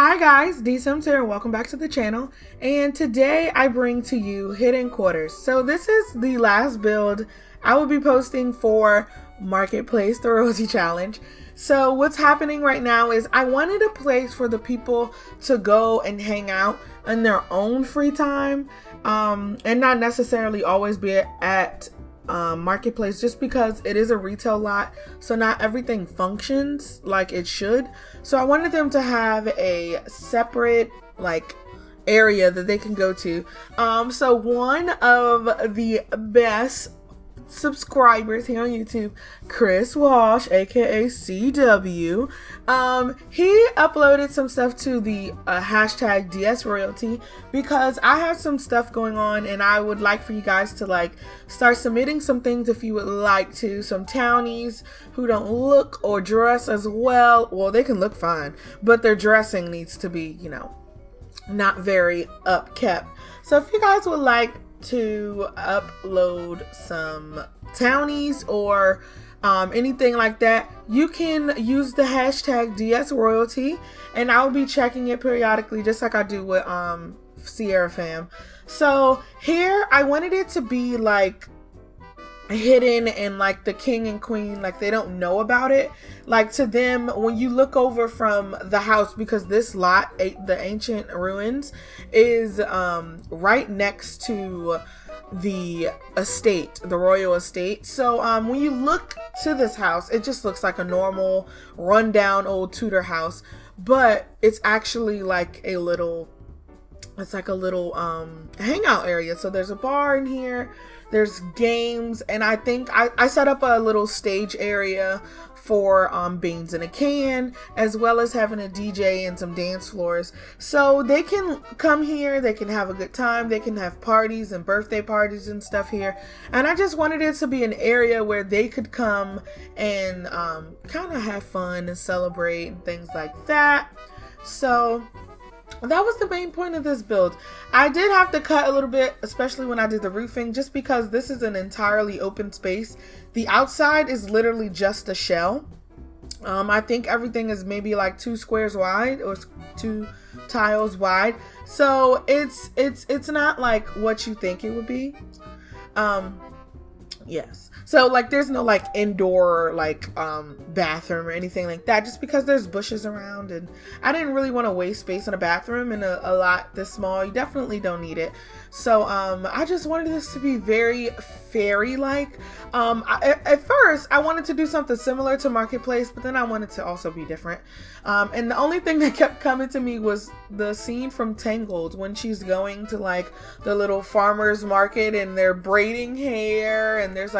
Hi guys, DeeSims here and welcome back to the channel. And today I bring to you Hidden Quaters. So this is the last build I will be posting for Marketplace, the Rosie Challenge. So what's happening right now is I wanted a place for the people to go and hang out in their own free time and not necessarily always be at Marketplace, just because it is a retail lot, so not everything functions like it should. So I wanted them to have a separate area that they can go to. So one of the best subscribers here on YouTube, xChrisWalshx, aka CW, he uploaded some stuff to the hashtag DSRoyalty because I have some stuff going on and I would like for you guys to start submitting some things if you would like to. Some townies who don't look or dress as well. Well, they can look fine, but their dressing needs to be, not very upkept. So if you guys would like to upload some townies or anything like that, you can use the hashtag DSRoyalty and I'll be checking it periodically, just like I do with Sierra Fam. So here I wanted it to be hidden and the king and queen, they don't know about it. To them, when you look over from the house, because this lot, the ancient ruins, is right next to the estate, the royal estate. So when you look to this house, it just looks like a normal rundown old Tudor house, but it's actually a little hangout area. So there's a bar in here, there's games, and I think I set up a little stage area for beans in a can, as well as having a DJ and some dance floors. So they can come here, they can have a good time, they can have parties and birthday parties and stuff here. And I just wanted it to be an area where they could come and kind of have fun and celebrate and things like that. So that was the main point of this build. I did have to cut a little bit, especially when I did the roofing, just because this is an entirely open space. The outside is literally just a shell. I think everything is maybe 2 squares wide or 2 tiles wide. So it's not what you think it would be. Yes. So there's no indoor bathroom or anything like that, just because there's bushes around and I didn't really want to waste space in a bathroom in a lot this small. You definitely don't need it. So I just wanted this to be very fairy-like. At first I wanted to do something similar to Marketplace, but then I wanted to also be different. And the only thing that kept coming to me was the scene from Tangled when she's going to the little farmer's market and they're braiding hair and there's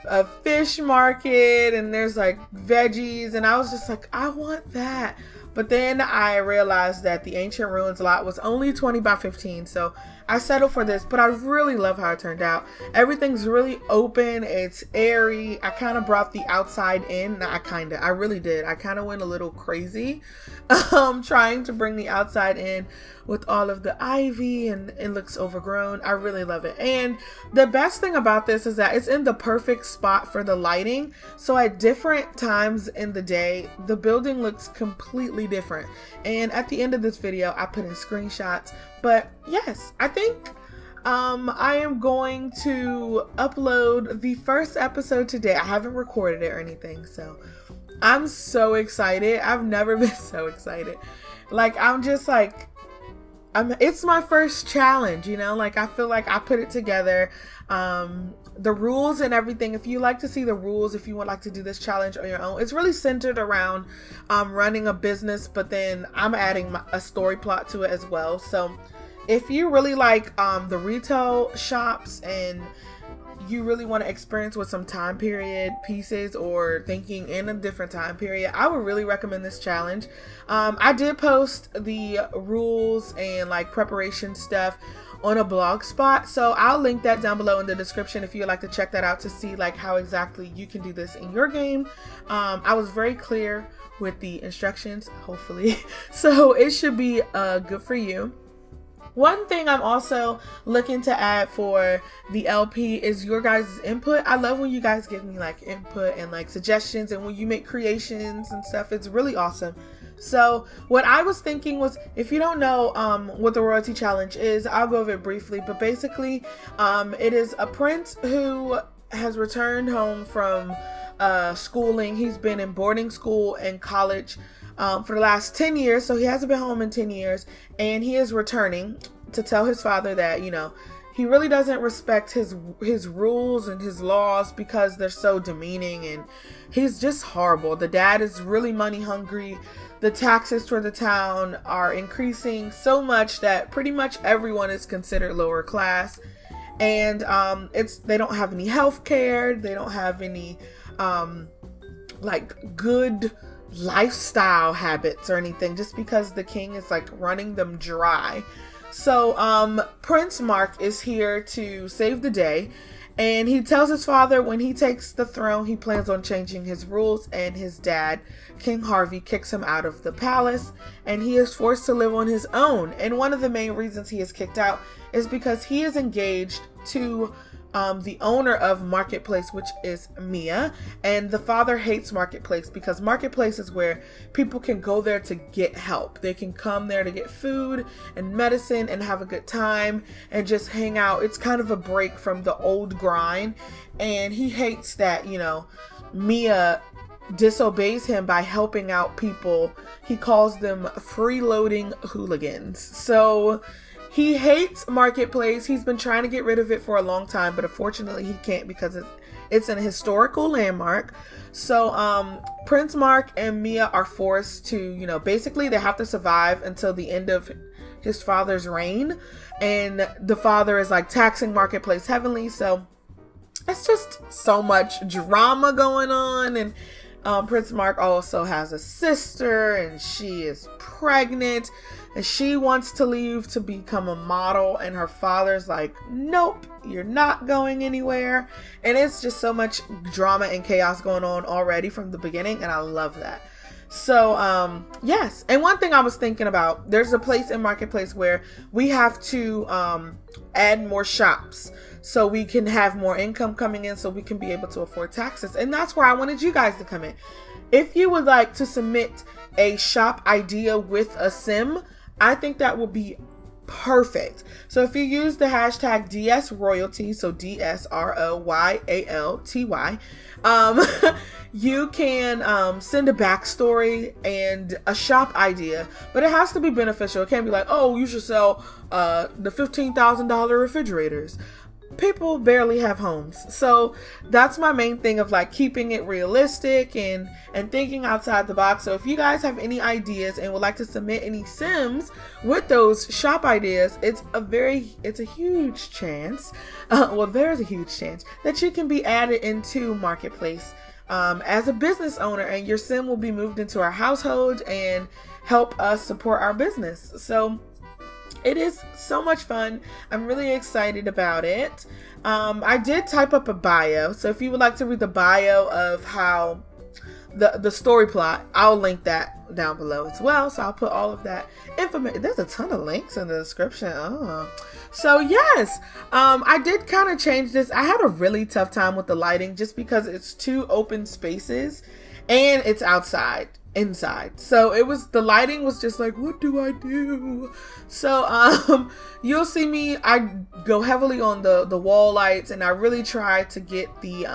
a fish market and there's veggies, and I was just I want that. But then I realized that the ancient ruins lot was only 20 by 15, so I settled for this. But I really love how it turned out. Everything's really open, it's airy. I kind of brought the outside in. I really did. I kind of went a little crazy trying to bring the outside in with all of the ivy, and it looks overgrown. I really love it. And the best thing about this is that it's in the perfect spot for the lighting. So at different times in the day, the building looks completely different. And at the end of this video, I put in screenshots. But yes, I think I am going to upload the first episode today. I haven't recorded it or anything, so I'm so excited. I've never been so excited. I'm just it's my first challenge, I feel I put it together. The rules and everything, if you like to see the rules, if you would like to do this challenge on your own, it's really centered around running a business, but then I'm adding a story plot to it as well. So if you really like the retail shops and you really want to experience with some time period pieces or thinking in a different time period, I would really recommend this challenge. I did post the rules and preparation stuff on a blog spot, so I'll link that down below in the description if you'd like to check that out to see how exactly you can do this in your game. I was very clear with the instructions, hopefully, so it should be good for you. One thing I'm also looking to add for the LP is your guys' input. I love when you guys give me input and suggestions, and when you make creations and stuff. It's really awesome. So what I was thinking was, if you don't know what the royalty challenge is, I'll go over it briefly. But basically, it is a prince who has returned home from schooling. He's been in boarding school and college for the last 10 years. So he hasn't been home in 10 years. And he is returning to tell his father that, you know, he really doesn't respect his rules and his laws because they're so demeaning, and he's just horrible. The dad is really money hungry. The taxes for the town are increasing so much that pretty much everyone is considered lower class. And they don't have any health care. They don't have any like good lifestyle habits or anything, just because the king is like running them dry. So Prince Mark is here to save the day, and he tells his father when he takes the throne, he plans on changing his rules, and his dad, King Harvey, kicks him out of the palace, and he is forced to live on his own. And one of the main reasons he is kicked out is because he is engaged to the owner of Marketplace, which is Mia, and the father hates Marketplace because Marketplace is where people can go there to get help. They can come there to get food and medicine and have a good time and just hang out. It's kind of a break from the old grind, and he hates that, you know, Mia disobeys him by helping out people. He calls them freeloading hooligans. So he hates Marketplace. He's been trying to get rid of it for a long time, but unfortunately he can't because it's an historical landmark. So Prince Mark and Mia are forced to, you know, basically they have to survive until the end of his father's reign. And the father is like taxing Marketplace heavily. So it's just so much drama going on. And Prince Mark also has a sister, and she is pregnant, and she wants to leave to become a model, and her father's like, nope, you're not going anywhere. And it's just so much drama and chaos going on already from the beginning, and I love that. So yes, and one thing I was thinking about, there's a place in Marketplace where we have to add more shops so we can have more income coming in, so we can be able to afford taxes. And that's where I wanted you guys to come in. If you would like to submit a shop idea with a sim, I think that would be perfect. So if you use the hashtag DSRoyalty, so DSRoyalty, you can send a backstory and a shop idea, but it has to be beneficial. It can't be like, oh, you should sell the $15,000 refrigerators. People barely have homes. So that's my main thing of like keeping it realistic and thinking outside the box. So if you guys have any ideas and would like to submit any sims with those shop ideas, it's a huge chance. There's a huge chance that you can be added into Marketplace as a business owner, and your sim will be moved into our household and help us support our business. So it is so much fun. I'm really excited about it. I did type up a bio. So if you would like to read the bio of how the story plot, I'll link that down below as well. So I'll put all of that information. There's a ton of links in the description. So yes, I did kind of change this. I had a really tough time with the lighting just because it's two open spaces and it's inside. So the lighting was just like, what do I do? So you'll see me, I go heavily on the wall lights, and I really try to get the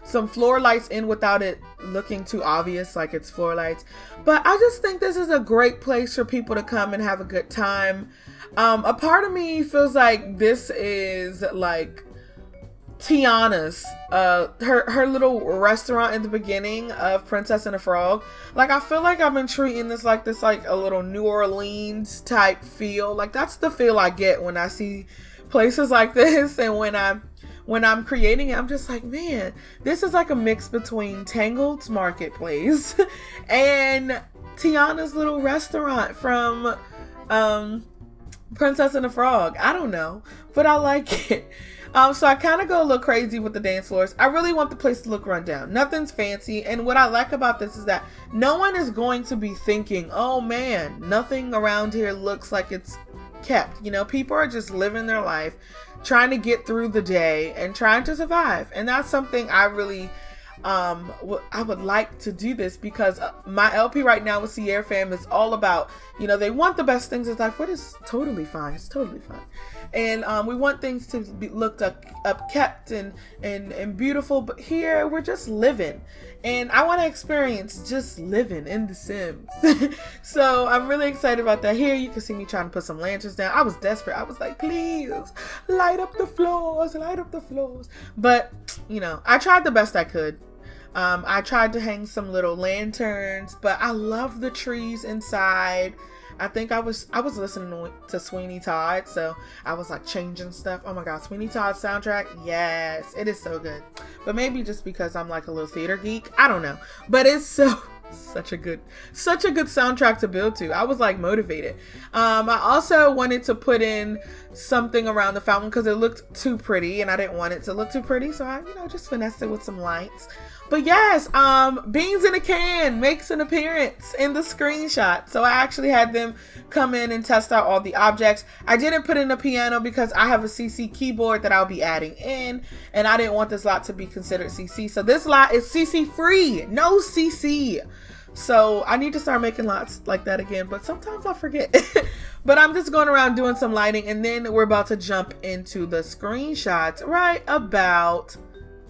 some floor lights in without it looking too obvious like it's floor lights. But I just think this is a great place for people to come and have a good time. A part of me feels like this is like Tiana's her little restaurant in the beginning of Princess and the Frog. Like, I feel like I've been treating this like a little New Orleans type feel. Like, that's the feel I get when I see places like this, and when I'm creating it, I'm just like, man, this is like a mix between Tangled's Marketplace and Tiana's little restaurant from Princess and the Frog. I don't know, but I like it. So I kind of go a little crazy with the dance floors. I really want the place to look run down. Nothing's fancy. And what I like about this is that no one is going to be thinking, oh man, nothing around here looks like it's kept. You know, people are just living their life, trying to get through the day and trying to survive. And that's something I really I would like to do this because my LP right now with Sierra Fam is all about, they want the best things in life, what is totally fine. It's totally fine. And we want things to be looked up kept and beautiful, but here we're just living. And I want to experience just living in The Sims. So I'm really excited about that. Here you can see me trying to put some lanterns down. I was desperate. I was like, please light up the floors, light up the floors. But, I tried the best I could. I tried to hang some little lanterns, but I love the trees inside. I think I was listening to Sweeney Todd, so I was like changing stuff. Oh my God, Sweeney Todd's soundtrack, yes, it is so good. But maybe just because I'm like a little theater geek, I don't know. But it's such a good soundtrack to build to. I was like motivated. I also wanted to put in something around the fountain because it looked too pretty, and I didn't want it to look too pretty, so I just finessed it with some lights. But yes, Beans in a Can makes an appearance in the screenshot. So I actually had them come in and test out all the objects. I didn't put in a piano because I have a CC keyboard that I'll be adding in, and I didn't want this lot to be considered CC. So this lot is CC free, no CC. So I need to start making lots like that again, but sometimes I forget. But I'm just going around doing some lighting, and then we're about to jump into the screenshots right about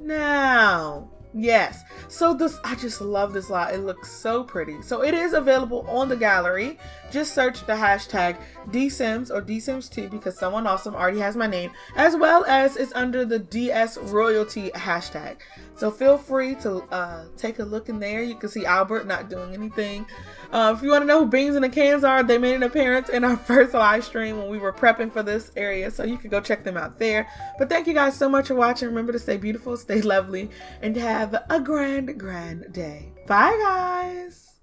now. Yes, so I just love this lot. It looks so pretty. So it is available on the gallery. Just search the hashtag DeeSims or DeeSims2 because someone awesome already has my name, as well as it's under the DS royalty hashtag. So feel free to take a look in there. You can see Albert not doing anything. If you want to know who Beans in the Cans are, they made an appearance in our first live stream when we were prepping for this area. So you can go check them out there. But thank you guys so much for watching. Remember to stay beautiful, stay lovely, and have a grand day. Bye, guys.